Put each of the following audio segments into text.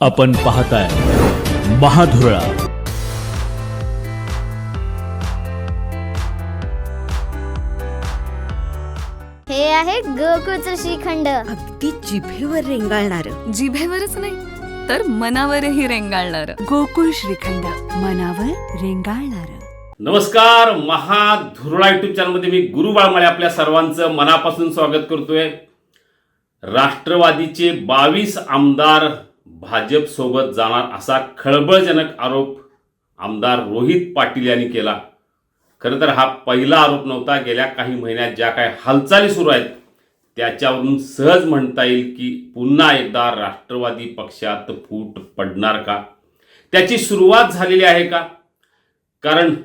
आपण पाहताय महाधुरळा. हे आहे गोकुळचं श्रीखंड. अगदी जिभेवर रेंगाळणार. जिभेवरच नाही तर मनावरही रेंगाळणार. गोकुळ श्रीखंड, मनावर रेंगाळणार. नमस्कार, महाधुरळा युट्यूब चॅनलमध्ये मी गुरु बाळमाळे आपल्या सर्वांचं मनापासून स्वागत करतोय. राष्ट्रवादीचे 22 आमदार भाजप सोबत जाणार असा खळबळजनक आरोप आमदार रोहित पाटील यांनी केला. खरं तर हा पहिला आरोप नव्हता. गेल्या काही महिन्यात ज्या काही हालचाली सुरू आहेत त्याच्यावरून सहज म्हणता येईल की पुन्हा एकदा राष्ट्रवादी पक्षात फूट पडणार का, त्याची सुरुवात झालेली आहे का? कारण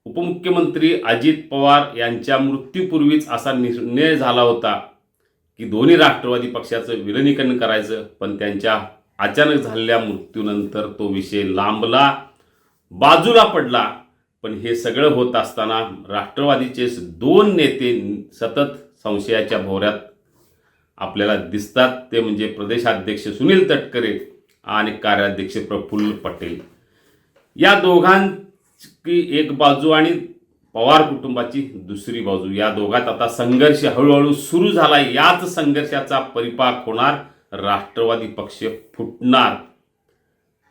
उपमुख्यमंत्री अजित पवार यांच्या मृत्यूपूर्वीच असा निर्णय झाला होता की दोन्ही राष्ट्रवादी पक्षाचं विलिनीकरण करायचं, पण त्यांच्या अचानक झालेल्या मृत्यूनंतर तो विषय लांबला, बाजूला पडला. पण हे सगळं होत असताना राष्ट्रवादीचे दोन नेते सतत संशयाच्या भोवऱ्यात आपल्याला दिसतात. ते म्हणजे प्रदेशाध्यक्ष सुनील तटकरे आणि कार्याध्यक्ष प्रफुल्ल पटेल. या दोघांची एक बाजू आणि पवार कुटुंबाची दुसरी बाजू, या दोघात आता संघर्ष हळूहळू सुरू झाला. याच संघर्षाचा परिपाक होणार, राष्ट्रवादी पक्ष फुटणार.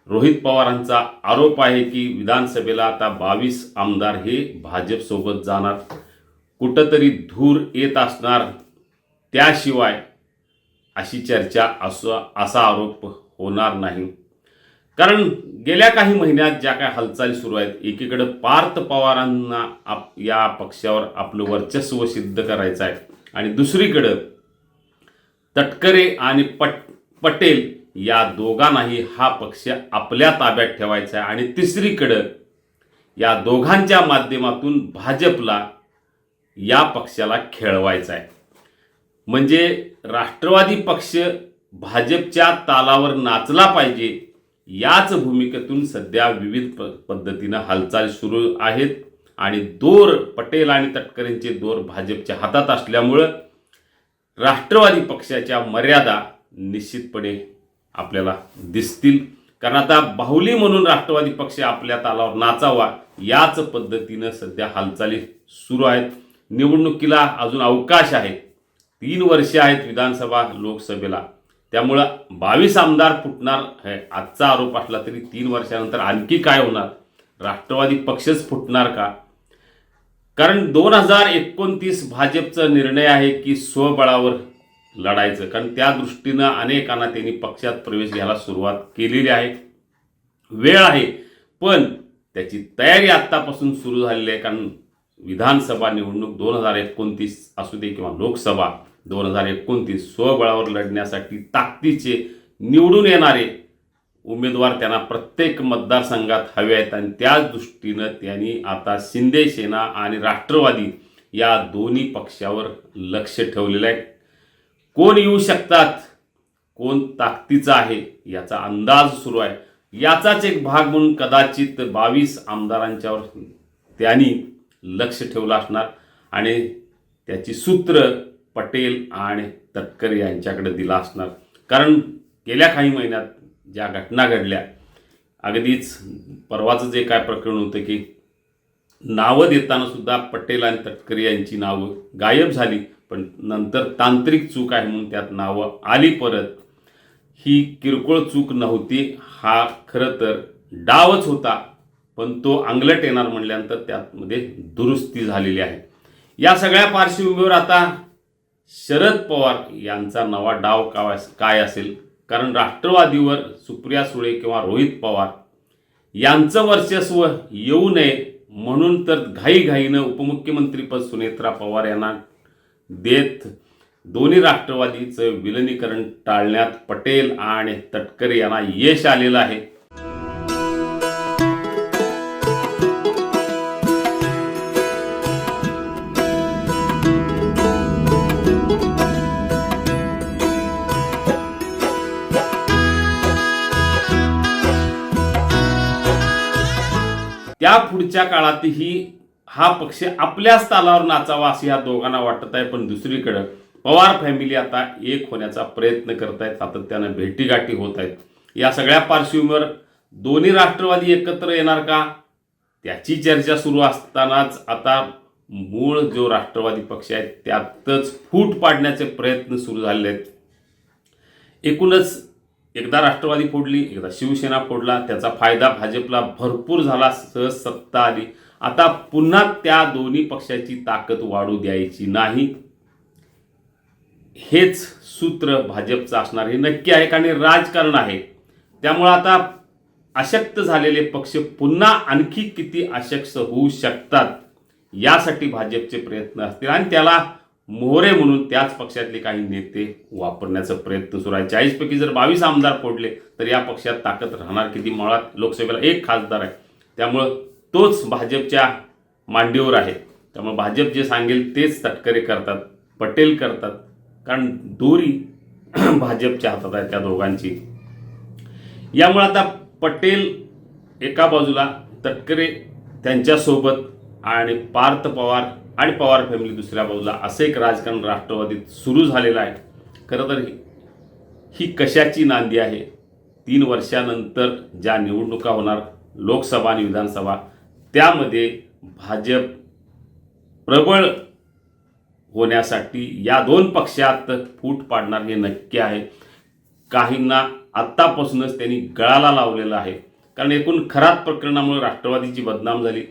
रोहित पवारांचा आरोप आहे की विधानसभेला आता 22 आमदार हे भाजप सोबत जाणार. कुठंतरी धूर येत असणार, त्याशिवाय अशी चर्चा असा आरोप होणार नाही. कारण गेल्या काही महिन्यात ज्या काही हालचाली सुरू आहेत, एकीकडे पार्थ पवारांना या पक्षावर आपलं वर्चस्व सिद्ध करायचं आहे आणि दुसरीकडं तटकरे आणि पटेल या दोघांनाही हा पक्ष आपल्या ताब्यात ठेवायचा आहे आणि तिसरीकडं या दोघांच्या माध्यमातून भाजपला या पक्षाला खेळवायचा आहे. म्हणजे राष्ट्रवादी पक्ष भाजपच्या तालावर नाचला पाहिजे, याच भूमिकेतून सध्या विविध पद्धतीनं हालचाली सुरू आहेत आणि दोर पटेल आणि तटकरेंचे दोर भाजपच्या हातात असल्यामुळं राष्ट्रवादी पक्षाच्या मर्यादा निश्चितपणे आपल्याला दिसतील. कारण आता बाहुली म्हणून राष्ट्रवादी पक्ष आपल्या तालावर नाचावा, याच पद्धतीनं सध्या हालचाली सुरू आहेत. निवडणुकीला अजून अवकाश आहे, 3 वर्षे आहेत विधानसभा लोकसभेला. त्यामुळं 22 आमदार फुटणार आहे आजचा आरोप असला तरी 3 वर्षानंतर आणखी काय होणार? राष्ट्रवादी पक्षच फुटणार का? कारण 2029 भाजपचा निर्णय आहे की स्वबळावर लढायचं. कारण त्या दृष्टीनं अनेकांना त्यांनी पक्षात प्रवेश घ्यायला सुरुवात केलेली आहे. वेळ आहे, पण त्याची तयारी आत्तापासून सुरू झालेली आहे. कारण विधानसभा निवडणूक 2029 असू दे किंवा लोकसभा 2029 स्वबळावर लढण्यासाठी ताकदीचे निवडून येणारे उमेदवार त्यांना प्रत्येक मतदारसंघात हवे आहेत आणि त्याच दृष्टीनं त्यांनी आता शिंदे सेना आणि राष्ट्रवादी या दोन्ही पक्षावर लक्ष ठेवलेलं आहे. कोण येऊ शकतात, कोण ताकदीचा आहे याचा अंदाज सुरू आहे. याचाच एक भाग म्हणून कदाचित 22 आमदारांच्यावर त्यांनी लक्ष ठेवलं असणार आणि त्याची सूत्र पटेल आणि तटकरे यांच्याकडे दिला असणार. कारण गेल्या काही महिन्यात ज्या घटना घडल्या, अगदीच परवाचं जे काय प्रकरण होतं की नावं देताना सुद्धा पटेल आणि तटकरे यांची नावं गायब झाली, पण नंतर तांत्रिक चूक आहे म्हणून त्यात नावं आली परत. ही किरकोळ चूक नव्हती, हा खरं तर डावच होता, पण तो अंगलट येणार म्हणल्यानंतर त्यामध्ये दुरुस्ती झालेली आहे. या सगळ्या पार्श्वभूमीवर आता शरद पवार यांचा नवा डाव काय असेल? कारण राष्ट्रवादीवर सुप्रिया सुळे किंवा रोहित पवार यांचं वर्चस्व येऊ नये म्हणून तर घाईघाईनं उपमुख्यमंत्रीपद सुनेत्रा पवार यांना देत दोन्ही राष्ट्रवादीचं विलिनीकरण टाळण्यात पटेल आणि तटकरे यांना यश आलेलं आहे. त्या पुढच्या काळातही हा पक्ष आपल्याच तालावर नाचावा असे या दोघांना वाटत आहे. पण दुसरीकडे पवार फॅमिली आता एक होण्याचा प्रयत्न करत आहेत, सातत्यानं भेटीगाठी होत आहेत. या सगळ्या पार्श्वभूमीवर दोन्ही राष्ट्रवादी एकत्र येणार का, त्याची चर्चा सुरू असतानाच आता मूळ जो राष्ट्रवादी पक्ष आहे त्यातच फूट पाडण्याचे प्रयत्न सुरू झालेले आहेत. एकूणच एकदा राष्ट्रवादी फोडली, एकदा शिवसेना फोडला, त्याचा फायदा भाजपला भरपूर झाला, सहज सत्ता आली. आता पुन्हा त्या दोन्ही पक्षाची ताकद वाढू द्यायची नाही, हेच सूत्र भाजपचं असणार हे नक्की आहे. कारण हे राजकारण आहे. त्यामुळे आता अशक्त झालेले पक्ष पुन्हा आणखी किती अशक्त होऊ शकतात यासाठी भाजपचे प्रयत्न असतील आणि त्याला मोहरे म्हणून त्याच पक्षातले काही नेते वापरण्याचा प्रयत्न सुरू आहे. 40 पैकी जर 22 आमदार फोडले तर या पक्षात ताकद राहणार किती? मुळात लोकसभेला 1 खासदार आहे. त्यामुळं तोच भाजपच्या मांडीवर आहे. त्यामुळे भाजप जे सांगेल तेच तटकरे करतात, पटेल करतात. कारण दोरी भाजपच्या हातात आहे त्या दोघांची. यामुळे आता पटेल एका बाजूला, तटकरे त्यांच्यासोबत आणि पार्थ पवार आणि पवार फॅमिली दुसऱ्या बाजूला, असं एक राजकारण राष्ट्रवादीत सुरू झालेलं आहे. खरं तर ही कशाची नांदी आहे? 3 वर्षानंतर ज्या निवडणुका होणार, लोकसभा आणि विधानसभा, त्यामध्ये भाजप प्रबळ होण्यासाठी या 2 पक्षात फूट पाडणार हे नक्की आहे. काहींना आत्तापासूनच त्यांनी गळाला लावलेलं आहे. कारण एकूण खराब प्रकरणामुळे राष्ट्रवादीची बदनाम झाली.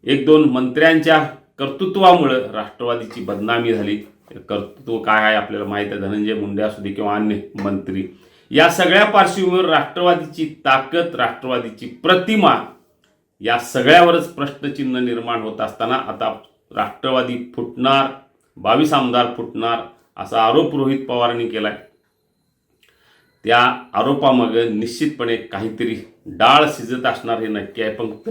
1-2 मंत्र्यांच्या कर्तृत्वामुळं राष्ट्रवादीची बदनामी झाली. कर्तृत्व काय आहे आपल्याला माहीत आहे. धनंजय मुंडे असू दे किंवा अन्य मंत्री, या सगळ्या पार्श्वभूमीवर राष्ट्रवादीची ताकद, राष्ट्रवादीची प्रतिमा, या सगळ्यावरच प्रश्नचिन्ह निर्माण होत असताना आता राष्ट्रवादी फुटणार, 22 आमदार फुटणार असा आरोप रोहित पवारांनी केला आहे. त्या आरोपामागे निश्चितपणे काहीतरी डाळ शिजत असणार हे नक्की आहे. फक्त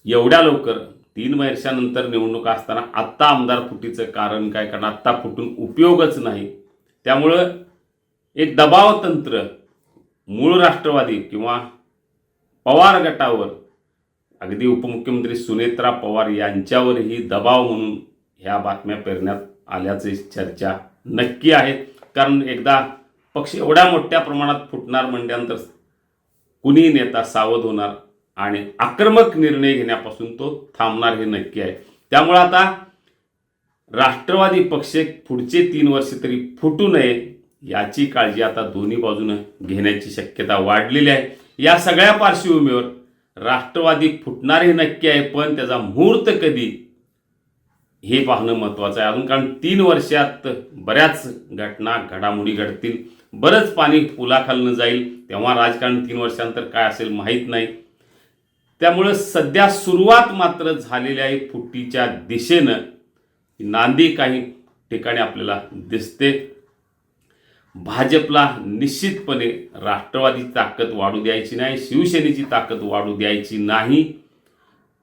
एवढ्या लवकर 3 वर्षानंतर निवडणुका असताना आत्ता आमदार फुटीचं कारण काय? कारण आत्ता फुटून उपयोगच नाही. त्यामुळं एक दबाव तंत्र मूळ राष्ट्रवादी किंवा पवार गटावर, अगदी उपमुख्यमंत्री सुनेत्रा पवार यांच्यावरही दबाव म्हणून ह्या बातम्या पेरण्यात आल्याची चर्चा नक्की आहे. कारण एकदा पक्ष एवढ्या मोठ्या प्रमाणात फुटणार म्हणल्यानंतर कुणी नेता सावध होणार आणि आक्रमक निर्णय घेण्यापासून तो थांबणार हे नक्की आहे. त्यामुळे आता राष्ट्रवादी पक्ष पुढचे 3 वर्ष तरी फुटू नये याची काळजी आता दोन्ही बाजूने घेण्याची शक्यता वाढलेली आहे. या सगळ्या पार्श्वभूमीवर राष्ट्रवादी फुटणार हे नक्की आहे, पण त्याचा मुहूर्त कधी हे पाहणं महत्त्वाचं आहे अजून. कारण 3 वर्षात बऱ्याच घटना घडामोडी घडतील, बरंच पाणी पुलाखालनं जाईल. तेव्हा राजकारण 3 वर्षांतर काय असेल माहीत नाही. त्यामुळं सध्या सुरुवात मात्र झालेली आहे फुटीच्या दिशेनं. नांदी काही ठिकाणी आपल्याला दिसते. भाजपला निश्चितपणे राष्ट्रवादीची ताकद वाढू द्यायची नाही, शिवसेनेची ताकद वाढू द्यायची नाही.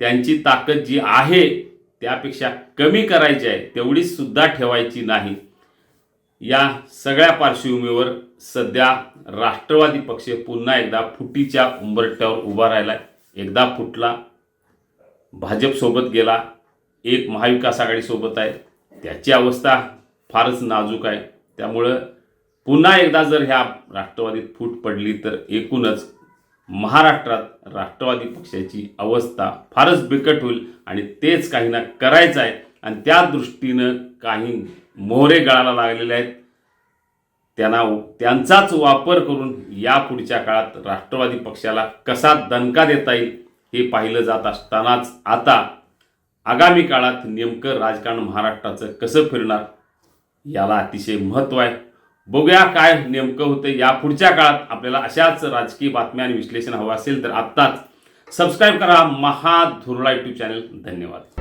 त्यांची ताकद जी आहे त्यापेक्षा कमी करायची आहे, तेवढीच सुद्धा ठेवायची नाही. या सगळ्या पार्श्वभूमीवर सध्या राष्ट्रवादी पक्ष पुन्हा एकदा फुटीच्या उंबरठ्यावर उभा राहिला आहे. एकदा फुटला, भाजपसोबत गेला, एक महाविकास आघाडीसोबत आहे, त्याची अवस्था फारच नाजूक आहे. त्यामुळं पुन्हा एकदा जर ह्या राष्ट्रवादीत फूट पडली तर एकूणच महाराष्ट्रात राष्ट्रवादी पक्षाची अवस्था फारच बिकट होईल आणि तेच काहींना करायचं आहे. आणि त्या दृष्टीनं काही मोहरे गळाला लागलेले आहेत. त्यांचाच वापर करून या पुढच्या काळात राष्ट्रवादी पक्षाला कसा दणका देता येईल हे पाहिलं जात असतानाच आता आगामी काळात नेमकं राजकारण महाराष्ट्राचं कसं फिरणार याला अतिशय महत्त्व आहे. बघूया काय नेमकं होतं या पुढच्या काळात. आपल्याला अशाच राजकीय बातम्या आणि विश्लेषण हवं असेल तर आत्ताच सबस्क्राईब करा महाधुरळा यूट्यूब चॅनल. धन्यवाद.